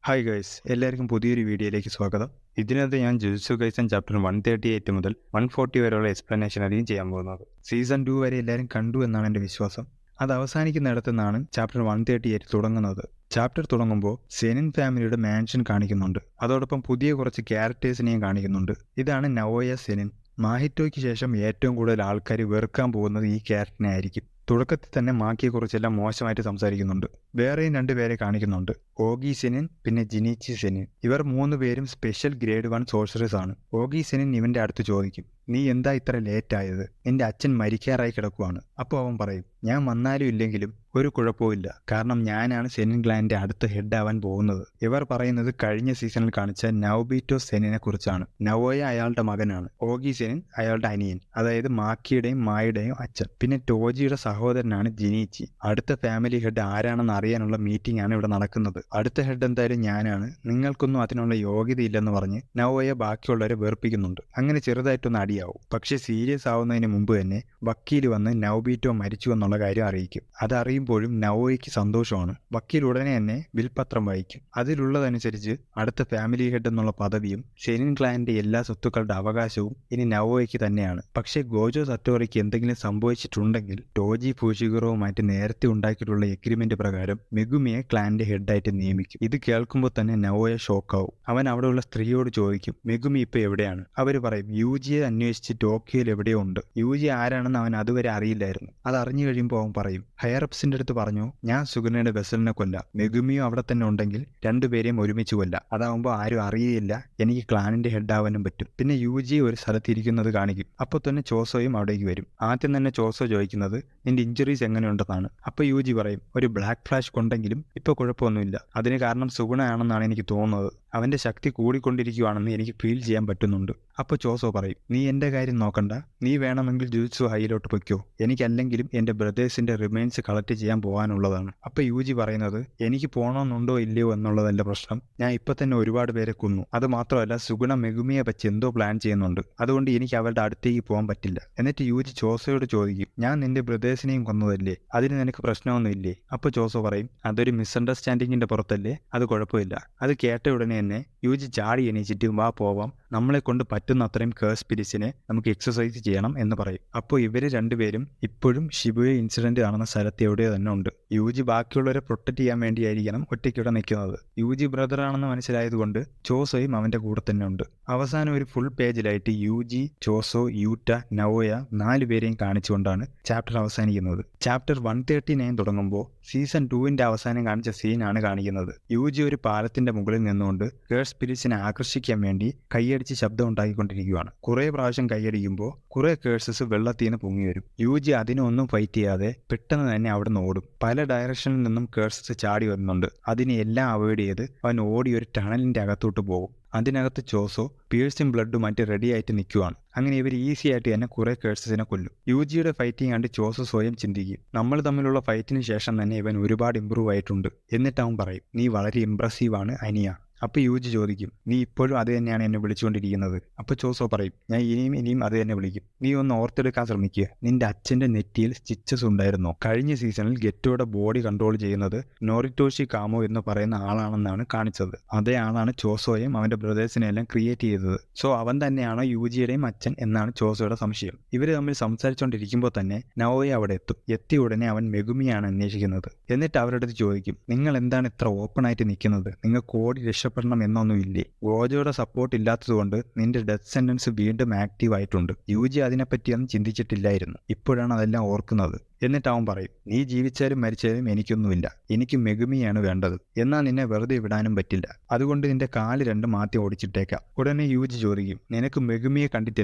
Hi guys, എല്ലാവർക്കും പുതിയൊരു വീഡിയോയിലേക്ക് സ്വാഗതം. ഇതിനകത്ത് ഞാൻ ജുജുത്സു കൈസൻ ചാപ്റ്റർ 138 മുതൽ 140 വരെയുള്ള എക്സ്പ്ലനേഷൻ ആയിരിക്കും ചെയ്യാൻ പോകുന്നത്. സീസൺ 2 വരെ എല്ലാവരും കണ്ടു എന്നാണ് എൻ്റെ വിശ്വാസം. അത് അവസാനിക്കുന്നിടത്തു നിന്നാണ് ചാപ്റ്റർ 138 തുടങ്ങുന്നത്. ചാപ്റ്റർ തുടങ്ങുമ്പോൾ സെനിൻ ഫാമിലിയുടെ മാൻഷൻ കാണിക്കുന്നുണ്ട്. അതോടൊപ്പം പുതിയ കുറച്ച് ക്യാരക്ടേഴ്സിനെയും കാണിക്കുന്നുണ്ട്. ഇതാണ് നവോയ സെനിൻ. മാഹിറ്റോയ്ക്ക് ശേഷം ഏറ്റവും കൂടുതൽ ആൾക്കാർ വെറുക്കാൻ പോകുന്നത് ഈ ക്യാരക്ടറിനെ ആയിരിക്കും. തുടക്കത്തിൽ തന്നെ മാക്കിയെക്കുറിച്ചെല്ലാം മോശമായിട്ട് സംസാരിക്കുന്നുണ്ട്. വേറെയും രണ്ടുപേരെ കാണിക്കുന്നുണ്ട്, ഓഗി സെനിൻ പിന്നെ ജിനിച്ചി സെനിൻ. ഇവർ 3 പേരും സ്പെഷ്യൽ ഗ്രേഡ് 1 സോഴ്സറേഴ്സ് ആണ്. ഓഗി സെനിൻ ഇവന്റെ അടുത്ത് ചോദിക്കും, നീ എന്താ ഇത്ര ലേറ്റ് ആയത്? നിന്റെ അച്ഛൻ മരിക്കാറായി കിടക്കുവാണ്. അപ്പോൾ അവൻ പറയും, ഞാൻ വന്നാലും ഇല്ലെങ്കിലും ഒരു കുഴപ്പമില്ല, കാരണം ഞാനാണ് സെനിൻ ക്ലാനിന്റെ അടുത്ത ഹെഡ് ആവാൻ പോകുന്നത്. ഇവർ പറയുന്നത് കഴിഞ്ഞ സീസണിൽ കാണിച്ച നവബീറ്റോ സെനിനെ കുറിച്ചാണ്. നവോയ അയാളുടെ മകനാണ്, ഓഗി സെനിൻ അയാളുടെ അനിയൻ, അതായത് മാക്കിയുടെയും മായുടെയും അച്ഛൻ. പിന്നെ ടോജിയുടെ സഹോദരനാണ് ജിനിച്ചി. അടുത്ത ഫാമിലി ഹെഡ് ആരാണെന്ന് അറിയാനുള്ള മീറ്റിംഗ് ആണ് ഇവിടെ നടക്കുന്നത്. അടുത്ത ഹെഡ് എന്തായാലും ഞാനാണ്, നിങ്ങൾക്കൊന്നും അതിനുള്ള യോഗ്യതയില്ലെന്ന് പറഞ്ഞ് നവോയ ബാക്കിയുള്ളവരെ വെറുപ്പിക്കുന്നുണ്ട്. അങ്ങനെ ചെറുതായിട്ടൊന്ന് അടിയാവും. പക്ഷെ സീരിയസ് ആവുന്നതിന് മുമ്പ് തന്നെ വക്കീൽ വന്ന് നവബീറ്റോ മരിച്ചു എന്നുള്ള കാര്യം അറിയിക്കും. അതറിയുമ്പോഴും നവോയ്ക്ക് സന്തോഷമാണ്. വക്കീൽ ഉടനെ തന്നെ വിൽപത്രം വായിക്കും. അതിലുള്ളതനുസരിച്ച് അടുത്ത ഫാമിലി ഹെഡ് എന്നുള്ള പദവിയും സെനിൻ ക്ലാനിന്റെ എല്ലാ സ്വത്തുക്കളുടെ അവകാശവും ഇനി നവോയ്ക്ക് തന്നെയാണ്. പക്ഷേ ഗോജോ സറ്റോറിക്ക് എന്തെങ്കിലും സംഭവിച്ചിട്ടുണ്ടെങ്കിൽ ടോജി ഫൂഷിഗുറോവുമായിട്ട് നേരത്തെ ഉണ്ടാക്കിയിട്ടുള്ള എഗ്രിമെന്റ് പ്രകാരം മെഗുമിയെ ക്ലാനിന്റെ ഹെഡായിട്ട് നിയമിക്കും. ഇത് കേൾക്കുമ്പോൾ തന്നെ നവോയ ഷോക്കാവും. അവൻ അവിടെയുള്ള സ്ത്രീയോട് ചോദിക്കും, മെഗുമി ഇപ്പൊ എവിടെയാണ്? അവര് പറയും, യൂജിയെ അന്വേഷിച്ച് ടോക്കിയോയിൽ എവിടെയോ ഉണ്ട്. യൂജി ആരാണെന്ന് അവൻ അതുവരെ അറിയില്ലായിരുന്നു. അത് അറിഞ്ഞു കഴിയുമ്പോൾ അവൻ പറയും, ഹയറപ്സിന്റെ അടുത്ത് പറഞ്ഞു, ഞാൻ സുഗുണയുടെ വെസലിനെ കൊല്ലാം. മെഗുമിയോ അവിടെ തന്നെ ഉണ്ടെങ്കിൽ രണ്ടുപേരെയും ഒരുമിച്ച് കൊല്ലാം. അതാവുമ്പോൾ ആരും അറിയില്ല, എനിക്ക് ക്ലാനിന്റെ ഹെഡ് ആവാനും പറ്റും. പിന്നെ യൂജി ഒരു സ്ഥലത്തിരിക്കുന്നത് കാണിക്കും. അപ്പോൾ തന്നെ ചോസോയും അവിടേക്ക് വരും. ആദ്യം തന്നെ ചോസോ ചോദിക്കുന്നത്, നിന്റെ ഇഞ്ചുറീസ് എങ്ങനെയുണ്ടെന്നാണ്. അപ്പോൾ യൂജി പറയും, ഒരു ബ്ലാക്ക് ഫ്ലാഷ് കൊണ്ടെങ്കിലും ഇപ്പോൾ കുഴപ്പമൊന്നുമില്ല. അതിന് കാരണം സുഗുണ ആണെന്നാണ് എനിക്ക് തോന്നുന്നത്. അവന്റെ ശക്തി കൂടിക്കൊണ്ടിരിക്കുകയാണെന്ന് എനിക്ക് ഫീൽ ചെയ്യാൻ പറ്റുന്നുണ്ട്. അപ്പോൾ ചോസോ പറയും, നീ എൻ്റെ കാര്യം നോക്കണ്ട, നീ വേണമെങ്കിൽ ജുജുത്സു ഹൈയിലോട്ട് പൊയ്ക്കോ. എനിക്കല്ലെങ്കിലും എൻ്റെ ബ്രദേഴ്സിന്റെ റിമൈൻസ് കളക്ട് ചെയ്യാൻ പോകാനുള്ളതാണ്. അപ്പോൾ യൂജി പറയുന്നത്, എനിക്ക് പോകണമെന്നുണ്ടോ ഇല്ലയോ എന്നുള്ളതല്ല പ്രശ്നം, ഞാൻ ഇപ്പൊ തന്നെ ഒരുപാട് പേരെ കൊന്നു. അത് മാത്രമല്ല, സുഗുണ മെഗുമിയെ വെച്ച് എന്തോ പ്ലാൻ ചെയ്യുന്നുണ്ട്. അതുകൊണ്ട് എനിക്ക് അവരുടെ അടുത്തേക്ക് പോകാൻ പറ്റില്ല. എന്നിട്ട് യൂജി ചോസോയോട് ചോദിക്കും, ഞാൻ നിന്റെ ബ്രദേഴ്സിനെയും കൊന്നതല്ലേ, അതിന് നിനക്ക് പ്രശ്നമൊന്നും ഇല്ലേ? അപ്പോൾ ചോസോ പറയും, അതൊരു മിസ്അണ്ടർസ്റ്റാൻഡിങ്ങിന്റെ പുറത്തല്ലേ, അത് കുഴപ്പമില്ല. അത് കേട്ട ഉടനെ തന്നെ യൂജി ചാടി എണീച്ചിട്ട്, വാ പോവാം, നമ്മളെ കൊണ്ട് പറ്റുന്ന അത്രയും കേഴ്സ് സ്പിരിറ്റ്സിനെ നമുക്ക് എക്സസൈസ് ചെയ്യണം എന്ന് പറയും. അപ്പോൾ ഇവര് രണ്ടുപേരും ഇപ്പോഴും ഷിബുയ ഇൻസിഡന്റ് കാണുന്ന സ്ഥലത്ത് എവിടെയോ തന്നെ ഉണ്ട്. യൂജി ബാക്കിയുള്ളവരെ പ്രൊട്ടക്ട് ചെയ്യാൻ വേണ്ടിയായിരിക്കണം ഒറ്റയ്ക്കിവിടെ നിൽക്കുന്നത്. യൂജി ബ്രദറാണെന്ന് മനസ്സിലായതുകൊണ്ട് ചോസോയും അവന്റെ കൂടെ തന്നെ ഉണ്ട്. അവസാനം ഒരു ഫുൾ പേജിലായിട്ട് യൂജി, ചോസോ, യൂറ്റ, നവോയ 4 പേരെയും കാണിച്ചുകൊണ്ടാണ് ചാപ്റ്റർ അവസാനിക്കുന്നത്. ചാപ്റ്റർ 139 തുടങ്ങുമ്പോൾ സീസൺ 2 അവസാനം കാണിച്ച സീനാണ് കാണിക്കുന്നത്. യൂജി ഒരു പാലത്തിന്റെ മുകളിൽ നിന്നുകൊണ്ട് കേഴ്സ് സ്പിരിറ്റ്സിനെ ആകർഷിക്കാൻ വേണ്ടി കൈയടിച്ച് ശബ്ദം ഉണ്ടാക്കിക്കൊണ്ടിരിക്കുകയാണ്. കുറെ പ്രാവശ്യം കൈയടിക്കുമ്പോൾ കുറെ കേഴ്സസ് വെള്ളത്തിൽ നിന്ന് പൊങ്ങി വരും. യൂജി അതിനൊന്നും ഫൈറ്റ് ചെയ്യാതെ പെട്ടെന്ന് തന്നെ അവിടെ നിന്ന് ഓടും. പല ഡയറക്ഷനിൽ നിന്നും കേഴ്സസ് ചാടി വരുന്നുണ്ട്. അതിനെ എല്ലാം അവോയ്ഡ് ചെയ്ത് അവൻ ഓടി ഒരു ടണലിന്റെ അകത്തോട്ട് പോകും. അതിനകത്ത് ചോസോ പിയേഴ്സിംഗ് ബ്ലഡുമായിട്ട് റെഡി ആയിട്ട് നിൽക്കുവാണ്. അങ്ങനെ ഇവർ ഈസി ആയിട്ട് തന്നെ കുറെ കേഴ്സസിനെ കൊല്ലും. യൂജിയുടെ ഫൈറ്റിംഗ് കണ്ട് ചോസോ സ്വയം ചിന്തിക്കും, നമ്മൾ തമ്മിലുള്ള ഫൈറ്റിന് ശേഷം തന്നെ ഇവൻ ഒരുപാട് ഇമ്പ്രൂവ് ആയിട്ടുണ്ട്. എന്നിട്ട് അവൻ പറയും, നീ വളരെ ഇംപ്രസീവാണ് അനിയ. അപ്പോൾ യൂജി ചോദിക്കും, നീ ഇപ്പോഴും അത് തന്നെയാണ് എന്നെ വിളിച്ചുകൊണ്ടിരിക്കുന്നത്? അപ്പോൾ ചോസോ പറയും, ഞാൻ ഇനിയും അത് തന്നെ വിളിക്കും. നീ ഒന്ന് ഓർത്തെടുക്കാൻ ശ്രമിക്കുക, നിന്റെ അച്ഛൻ്റെ നെറ്റിയിൽ സ്റ്റിച്ചസ് ഉണ്ടായിരുന്നോ? കഴിഞ്ഞ സീസണിൽ ഗെറ്റോയുടെ ബോഡി കൺട്രോൾ ചെയ്യുന്നത് നോറിറ്റോഷി കാമോ എന്ന് പറയുന്ന ആളാണെന്നാണ് കാണിച്ചത്. അതേ ആളാണ് ചോസോയും അവൻ്റെ ബ്രദേഴ്സിനെല്ലാം ക്രിയേറ്റ് ചെയ്തത്. സോ അവൻ തന്നെയാണോ യൂജിയുടെയും അച്ഛൻ എന്നാണ് ചോസോയുടെ സംശയം. ഇവർ തമ്മിൽ സംസാരിച്ചുകൊണ്ടിരിക്കുമ്പോൾ തന്നെ നവോയ അവിടെ എത്തും. എത്തിയ ഉടനെ അവൻ മെഗുമിയാണ് അന്വേഷിക്കുന്നത്. എന്നിട്ട് അവരുടെ അടുത്ത് ചോദിക്കും, നിങ്ങൾ എന്താണ് ഇത്ര ഓപ്പൺ ആയിട്ട് നിൽക്കുന്നത്? നിങ്ങൾക്ക് ഓടി രക്ഷപ്പെടണം എന്നൊന്നുമില്ലേ? ഗോജോയുടെ സപ്പോർട്ട് ഇല്ലാത്തതുകൊണ്ട് നിന്റെ ഡെത്ത് സെന്റൻസ് വീണ്ടും ആക്റ്റീവ് ആയിട്ടുണ്ട്. യൂജി അതിനെപ്പറ്റിയൊന്നും ചിന്തിച്ചിട്ടില്ലായിരുന്നു, ഇപ്പോഴാണ് അതെല്ലാം ഓർക്കുന്നത്. എന്നിട്ട് അവൻ പറയും, നീ ജീവിച്ചാലും മരിച്ചാലും എനിക്കൊന്നുമില്ല, എനിക്ക് മെഗുമിയാണ് വേണ്ടത്. എന്നാൽ നിന്നെ വെറുതെ വിടാനും പറ്റില്ല, അതുകൊണ്ട് നിന്റെ കാല് 2 മാറ്റി ഓടിച്ചിട്ടേക്കാം. ഉടനെ യൂജി ചോദിക്കും, നിനക്ക് മെഗുമിയെ കണ്ടിട്ട്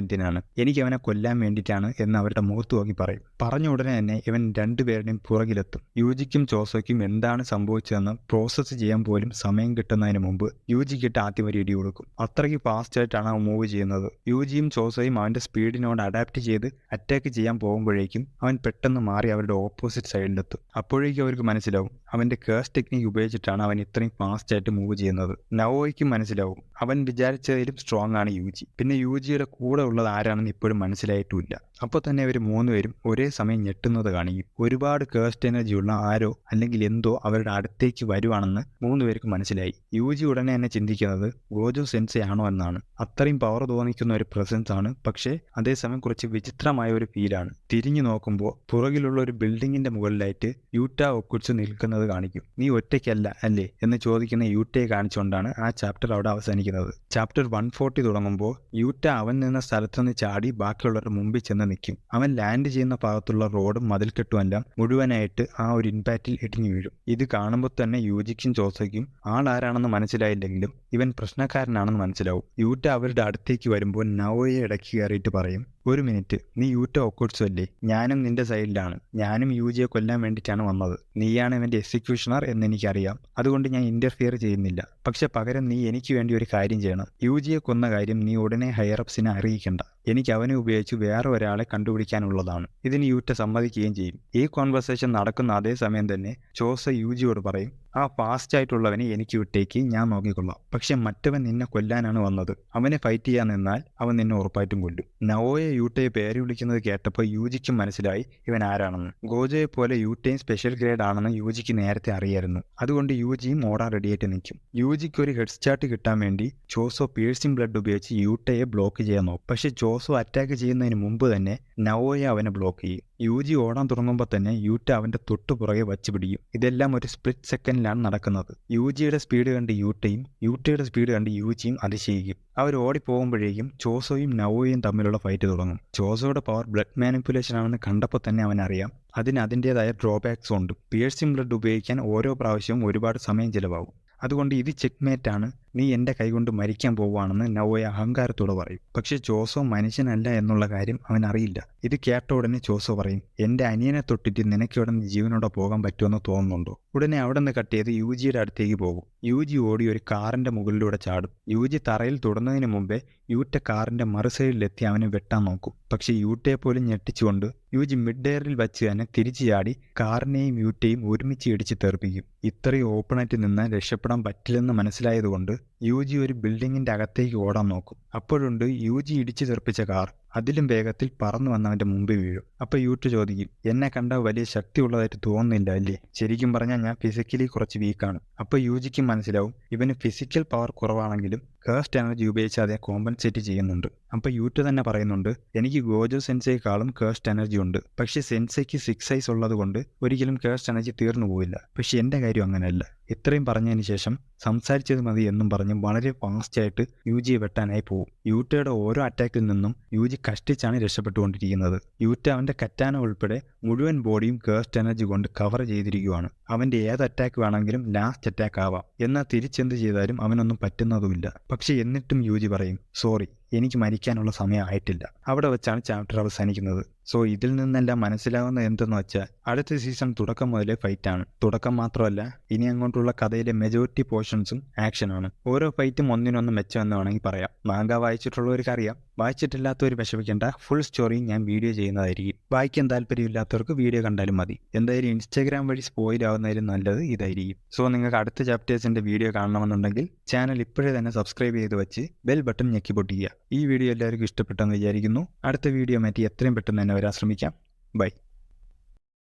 എന്തിനാണ്? എനിക്ക് അവനെ കൊല്ലാൻ വേണ്ടിയിട്ടാണ് എന്ന് അവരുടെ മുഖത്ത് നോക്കി പറയും. പറഞ്ഞ ഉടനെ തന്നെ ഇവൻ 2 പേരുടെയും പുറകിലെത്തും. യൂജിക്കും ചോസോയ്ക്കും എന്താണ് സംഭവിച്ചതെന്ന് പ്രോസസ്സ് ചെയ്യാൻ പോലും സമയം കിട്ടുന്നതിന് മുമ്പ് യൂജിക്കിട്ട് ആദ്യം ഒരു ഇടി കൊടുക്കും. അത്രയ്ക്ക് ഫാസ്റ്റ് ആയിട്ടാണ് അവൻ മൂവ് ചെയ്യുന്നത്. യൂജിയും ചോസോയും അവന്റെ സ്പീഡിനോട് അഡാപ്റ്റ് ചെയ്ത് അറ്റാക്ക് ചെയ്യാൻ പോകുമ്പോഴേക്കും അവൻ പെട്ടെന്ന് മാറി അവരുടെ ഓപ്പോസിറ്റ് സൈഡിലെത്തും. അപ്പോഴേക്കും അവർക്ക് മനസ്സിലാവും അവൻ്റെ കേഴ്സ് ടെക്നിക്ക് ഉപയോഗിച്ചിട്ടാണ് അവൻ ഇത്രയും ഫാസ്റ്റായിട്ട് മൂവ് ചെയ്യുന്നത്. നവോയ്ക്കും മനസ്സിലാവും അവൻ വിചാരിച്ചതിലും സ്ട്രോങ് ആണ് യൂജി. പിന്നെ യൂജിയുടെ കൂടെ ഉള്ളത് ആരാണെന്ന് ഇപ്പോഴും മനസ്സിലായിട്ടുമില്ല. അപ്പോൾ തന്നെ അവർ മൂന്നുപേരും ഒരേ സമയം ഞെട്ടുന്നത് കാണിക്കും. ഒരുപാട് കേഴ്സ്റ്റ് എനർജി ഉള്ള ആരോ അല്ലെങ്കിൽ എന്തോ അവരുടെ അടുത്തേക്ക് വരുവാണെന്ന് മൂന്നുപേർക്ക് മനസ്സിലായി. യൂജി ഉടനെ തന്നെ ചിന്തിക്കുന്നത് ഗോജോ സെൻസെ ആണോ എന്നാണ്. അത്രയും പവർ തോന്നിക്കുന്ന ഒരു പ്രസൻസ് ആണ്, പക്ഷേ അതേസമയം കുറച്ച് വിചിത്രമായ ഒരു ഫീലാണ്. തിരിഞ്ഞു നോക്കുമ്പോൾ പുറകിലുള്ള ഒരു ബിൽഡിങ്ങിന്റെ മുകളിലായിട്ട് യൂട്ട ഒക്കുട്സ് നിൽക്കുന്നത് കാണിക്കും. നീ ഒറ്റയ്ക്കല്ല അല്ലേ എന്ന് ചോദിക്കുന്ന യൂട്ടയെ കാണിച്ചുകൊണ്ടാണ് ആ ചാപ്റ്റർ അവിടെ അവസാനിക്കുന്നത്. ചാപ്റ്റർ 140 തുടങ്ങുമ്പോൾ യൂട്ട അവൻ നിന്ന സ്ഥലത്തുനിന്ന് ചാടി ബാക്കിയുള്ളവരുടെ മുമ്പിൽ ചെന്ന് നിൽക്കും. അവൻ ലാൻഡ് ചെയ്യുന്ന ഭാഗത്തുള്ള റോഡും മതിൽക്കെട്ടും എല്ലാം മുഴുവനായിട്ട് ആ ഒരു ഇമ്പാക്റ്റിൽ ഇടിഞ്ഞു വീഴും. ഇത് കാണുമ്പോൾ തന്നെ യൂജിക്കും ജോസയ്ക്കും ആളാരാണെന്ന് മനസ്സിലായില്ലെങ്കിലും ഇവൻ പ്രശ്നക്കാരനാണെന്ന് മനസ്സിലാവും. യൂട്ട അവരുടെ അടുത്തേക്ക് വരുമ്പോൾ നവോയെ ഇടയ്ക്ക് കയറിയിട്ട് പറയും, ഒരു മിനിറ്റ്, നീ യൂട്ട ഒക്കുട്സു അല്ലേ? ഞാനും നിന്റെ സൈഡിലാണ്. ഞാനും യൂജിയെ കൊല്ലാൻ വേണ്ടിയിട്ടാണ് വന്നത്. നീയാണ് ഇവൻ്റെ എക്സിക്യൂഷണർ എന്ന് എനിക്കറിയാം. അതുകൊണ്ട് ഞാൻ ഇന്റർഫിയർ ചെയ്യുന്നില്ല. പക്ഷെ പകരം നീ എനിക്ക് വേണ്ടി ഒരു കാര്യം ചെയ്യണം. യൂജിയെ കൊന്ന കാര്യം നീ ഉടനെ ഹയറപ്സിനെ അറിയിക്കണ്ട. എനിക്ക് അവനെ ഉപയോഗിച്ച് വേറെ ഒരാളെ കണ്ടുപിടിക്കാനുള്ളതാണ്. ഇതിന് യൂട്ട സമ്മതിക്കുകയും ചെയ്യും. ഈ കോൺവെർസേഷൻ നടക്കുന്ന അതേ സമയം തന്നെ ചോസ യൂജിയോട് പറയും, ആ ഫാസ്റ്റ് ആയിട്ടുള്ളവനെ എനിക്ക് വിട്ടേക്ക്, ഞാൻ നോക്കിക്കൊള്ളാം. പക്ഷെ മറ്റവൻ നിന്നെ കൊല്ലാനാണ് വന്നത്. അവനെ ഫൈറ്റ് ചെയ്യാൻ നിന്നാൽ അവൻ നിന്നെ ഉറപ്പായിട്ടും കൊല്ലും. നവോയെ യൂട്ടയെ പേര് വിളിക്കുന്നത് കേട്ടപ്പോൾ യൂജിക്കും മനസ്സിലായി ഇവൻ ആരാണെന്ന്. ഗോജോയെ പോലെ യൂട്ടയും സ്പെഷ്യൽ ഗ്രേഡ് ആണെന്ന് യൂജിക്ക് നേരത്തെ അറിയായിരുന്നു. അതുകൊണ്ട് യൂജിയും ഓടാൻ റെഡിയായിട്ട് നിൽക്കും. യൂജിക്ക് ഒരു ഹെഡ് സ്റ്റാർട്ട് കിട്ടാൻ വേണ്ടി ചോസോ പിയേഴ്സിംഗ് ബ്ലഡ് ഉപയോഗിച്ച് യൂട്ടയെ ബ്ലോക്ക് ചെയ്യാൻ നോക്കും. പക്ഷെ ചോസോ അറ്റാക്ക് ചെയ്യുന്നതിന് മുമ്പ് തന്നെ നവോയെ അവനെ ബ്ലോക്ക് ചെയ്യും. യൂജി ഓടാൻ തുടങ്ങുമ്പോൾ തന്നെ യൂട്ട അവന്റെ തൊട്ടു പുറകെ വച്ച് പിടിക്കും. ഇതെല്ലാം ഒരു സ്പ്ലിറ്റ് സെക്കൻഡിലാണ് നടക്കുന്നത്. യൂജിയുടെ സ്പീഡ് കണ്ട് യൂട്ടയും യൂട്ടയുടെ സ്പീഡ് കണ്ട് യൂജിയും അതിശയിക്കും. അവർ ഓടിപ്പോകുമ്പോഴേക്കും ചോസോയും നവോയും തമ്മിലുള്ള ഫൈറ്റ് തുടങ്ങും. ചോസോയുടെ പവർ ബ്ലഡ് മാനിപ്പുലേഷൻ ആണെന്ന് കണ്ടപ്പോൾ തന്നെ അവനറിയാം അതിന് അതിൻ്റെതായ ഡ്രോബാക്സ് ഉണ്ട്. പിയേഴ്സിംഗ് ബ്ലഡ് ഉപയോഗിക്കാൻ ഓരോ പ്രാവശ്യവും ഒരുപാട് സമയം ചിലവാകും. അതുകൊണ്ട് ഇത് ചെക്ക്മേറ്റ് ആണ്, നീ എൻ്റെ കൈകൊണ്ട് മരിക്കാൻ പോവുകയാണെന്ന് നവോയെ അഹങ്കാരത്തോടെ പറയും. പക്ഷെ ചോസോ മനുഷ്യനല്ല എന്നുള്ള കാര്യം അവൻ അറിയില്ല. ഇത് കേട്ട ഉടനെ ചോസോ പറയും, എൻ്റെ അനിയനെ തൊട്ടിട്ട് നിനക്ക് ഇവിടെ നിന്ന് ജീവനോടെ പോകാൻ പറ്റുമെന്ന് തോന്നുന്നുണ്ടോ? ഉടനെ അവിടെ നിന്ന് കട്ട് ചെയ്ത് യൂജിയുടെ അടുത്തേക്ക് പോകും. യൂജി ഓടി ഒരു കാറിന്റെ മുകളിലൂടെ ചാടും. യൂജി തറയിൽ തൊടുന്നതിന് മുമ്പേ യൂട്ട കാറിന്റെ മറുസൈഡിലെത്തി അവനെ വെട്ടാൻ നോക്കും. പക്ഷെ യൂട്ടയെ പോലും ഞെട്ടിച്ചുകൊണ്ട് യൂജി മിഡ് എയറിൽ വച്ച് തന്നെ തിരിച്ചു ചാടി കാറിനെയും യൂട്ടയും ഒരുമിച്ച് ഇടിച്ച് തെറിപ്പിക്കും. ഇത്രയും ഓപ്പണായിട്ട് നിന്നാൽ രക്ഷപ്പെടാൻ പറ്റില്ലെന്ന് മനസ്സിലായതുകൊണ്ട് യൂജി ഒരു ബിൽഡിങ്ങിന്റെ അകത്തേക്ക് ഓടാൻ നോക്കും. അപ്പോഴുണ്ട് യൂജി ഇടിച്ചു തെറിപ്പിച്ച കാർ അതിലും വേഗത്തിൽ പറന്നു വന്നവന്റെ മുമ്പിൽ വീഴും. അപ്പൊ യൂട്ട ചോദിക്കും, എന്നെ കണ്ട വലിയ ശക്തിയുള്ളതായിട്ട് തോന്നുന്നില്ല അല്ലേ? ശരിക്കും പറഞ്ഞാൽ ഞാൻ ഫിസിക്കലി കുറച്ച് വീക്കാണ്. അപ്പൊ യൂജിക്ക് മനസ്സിലാവും ഇവന് ഫിസിക്കൽ പവർ കുറവാണെങ്കിലും കേഴ്സ്റ്റ് എനർജി ഉപയോഗിച്ച് അതേ കോമ്പൻസേറ്റ് ചെയ്യുന്നുണ്ട്. അപ്പൊ യൂട്ട തന്നെ പറയുന്നുണ്ട്, എനിക്ക് ഗോജോ സെൻസേക്കാളും കേഴ്സ്റ്റ് എനർജി ഉണ്ട്. പക്ഷെ സെൻസേക്ക് 6 ഐസ് ഉള്ളത് കൊണ്ട് ഒരിക്കലും കേഴ്സ്റ്റ് എനർജി തീർന്നു പോവില്ല. പക്ഷെ എന്റെ കാര്യം അങ്ങനെയല്ല. ഇത്രയും പറഞ്ഞതിന് ശേഷം സംസാരിച്ചത് മതി എന്നും പറഞ്ഞ് വളരെ ഫാസ്റ്റായിട്ട് യൂജിയെ വെട്ടാനായി പോകും. യൂട്ടയുടെ ഓരോ അറ്റാക്കിൽ നിന്നും യൂജി കഷ്ടിച്ചാണ് രക്ഷപ്പെട്ടുകൊണ്ടിരിക്കുന്നത്. യൂട്ട അവന്റെ കറ്റാന ഉൾപ്പെടെ മുഴുവൻ ബോഡിയും കേഴ്സ്റ്റ് എനർജി കൊണ്ട് കവർ ചെയ്തിരിക്കുകയാണ്. അവന്റെ ഏത് അറ്റാക്ക് വേണമെങ്കിലും ലാസ്റ്റ് അറ്റാക്ക് ആവാം. എന്നാൽ തിരിച്ചെന്ത് ചെയ്താലും അവനൊന്നും പറ്റുന്നതുമില്ല. പക്ഷെ എന്നിട്ടും യൂജി പറയും, സോറി, എനിക്ക് മരിക്കാനുള്ള സമയം ആയിട്ടില്ല. അവിടെ വെച്ചാണ് ചാപ്റ്റർ അവസാനിക്കുന്നത്. സോ ഇതിൽ നിന്നെല്ലാം മനസ്സിലാവുന്നത് എന്തെന്ന് വെച്ചാൽ അടുത്ത സീസൺ തുടക്കം മുതലേ ഫൈറ്റാണ്. തുടക്കം മാത്രമല്ല, ഇനി അങ്ങോട്ടുള്ള കഥയിലെ മെജോറിറ്റി പോർഷൻസും ആക്ഷനാണ്. ഓരോ ഫൈറ്റും ഒന്നിനൊന്ന് മെച്ചമെന്ന് വേണമെങ്കിൽ പറയാം. മാങ്ക വായിച്ചിട്ടുള്ളവർക്ക് അറിയാം. വായിച്ചിട്ടില്ലാത്തവർ വിഷമിക്കേണ്ട, ഫുൾ സ്റ്റോറി ഞാൻ വീഡിയോ ചെയ്യുന്നതായിരിക്കും. വായിക്കാൻ താല്പര്യമില്ലാത്തവർക്ക് വീഡിയോ കണ്ടാലും മതി. എന്തായാലും ഇൻസ്റ്റാഗ്രാം വഴി സ്പോയിൽ ആവുന്നതിലും നല്ലത് ഇതായിരിക്കും. സോ നിങ്ങൾക്ക് അടുത്ത ചാപ്റ്റേഴ്സിന്റെ വീഡിയോ കാണണമെന്നുണ്ടെങ്കിൽ ചാനൽ ഇപ്പോഴേ തന്നെ സബ്സ്ക്രൈബ് ചെയ്ത് വെച്ച് ബെൽ ബട്ടൺ ഞെക്കി പൊട്ടിക്കുക. ഈ വീഡിയോ എല്ലാവർക്കും ഇഷ്ടപ്പെട്ടെന്ന് വിചാരിക്കുന്നു. അടുത്ത വീഡിയോ മാറ്റി എത്രയും പെട്ടെന്ന് തന്നെ വരാൻ ശ്രമിക്കാം. ബൈ.